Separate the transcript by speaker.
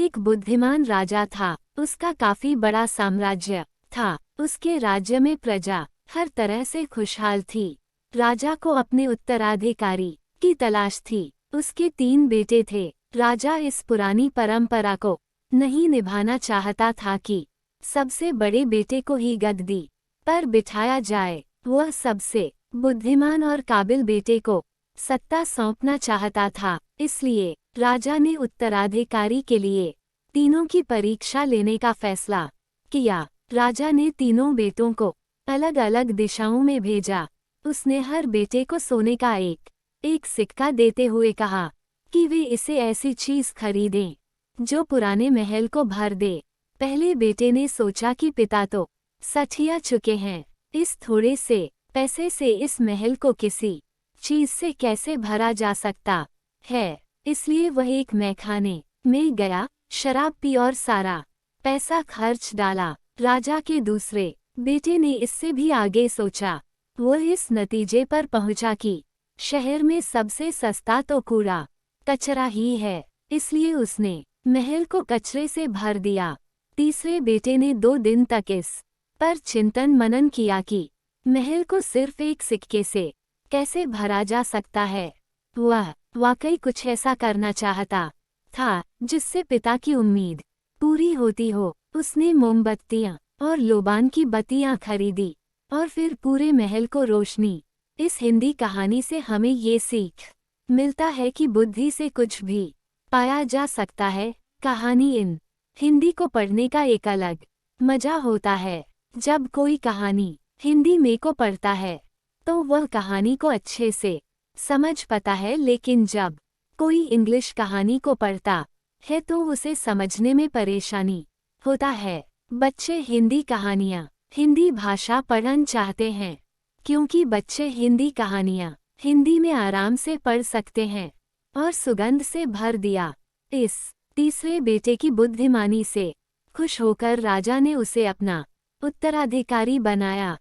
Speaker 1: एक बुद्धिमान राजा था। उसका काफी बड़ा साम्राज्य था। उसके राज्य में प्रजा हर तरह से खुशहाल थी। राजा को अपने उत्तराधिकारी की तलाश थी। उसके 3 बेटे थे। राजा इस पुरानी परंपरा को नहीं निभाना चाहता था कि सबसे बड़े बेटे को ही गद्दी पर बिठाया जाए। वह सबसे बुद्धिमान और काबिल बेटे को सत्ता सौंपना चाहता था। इसलिए राजा ने उत्तराधिकारी के लिए तीनों की परीक्षा लेने का फैसला किया। राजा ने तीनों बेटों को अलग अलग दिशाओं में भेजा। उसने हर बेटे को सोने का एक सिक्का देते हुए कहा कि वे इसे ऐसी चीज खरीदें जो पुराने महल को भर दे। पहले बेटे ने सोचा कि पिता तो सठिया चुके हैं, इस थोड़े से पैसे से इस महल को किसी चीज से कैसे भरा जा सकता है। इसलिए वह एक मैखाने में गया, शराब पी और सारा पैसा खर्च डाला। राजा के दूसरे बेटे ने इससे भी आगे सोचा। वह इस नतीजे पर पहुंचा कि शहर में सबसे सस्ता तो कूड़ा कचरा ही है, इसलिए उसने महल को कचरे से भर दिया। तीसरे बेटे ने 2 दिन तक इस पर चिंतन मनन किया कि महल को सिर्फ एक सिक्के से कैसे भरा जा सकता है। वह वाकई कुछ ऐसा करना चाहता था जिससे पिता की उम्मीद पूरी होती हो। उसने मोमबत्तियां और लोबान की बत्तियां खरीदी और फिर पूरे महल को रोशनी। इस हिंदी कहानी से हमें ये सीख मिलता है कि बुद्धि से कुछ भी पाया जा सकता है। कहानी इन हिंदी को पढ़ने का एक अलग मजा होता है। जब कोई कहानी हिंदी में को पढ़ता है तो वह कहानी को अच्छे से समझ पाता है, लेकिन जब कोई इंग्लिश कहानी को पढ़ता है तो उसे समझने में परेशानी होता है। बच्चे हिंदी कहानियाँ हिंदी भाषा पढ़ना चाहते हैं क्योंकि बच्चे हिंदी कहानियाँ हिंदी में आराम से पढ़ सकते हैं और सुगंध से भर दिया। इस तीसरे बेटे की बुद्धिमानी से खुश होकर राजा ने उसे अपना उत्तराधिकारी बनाया।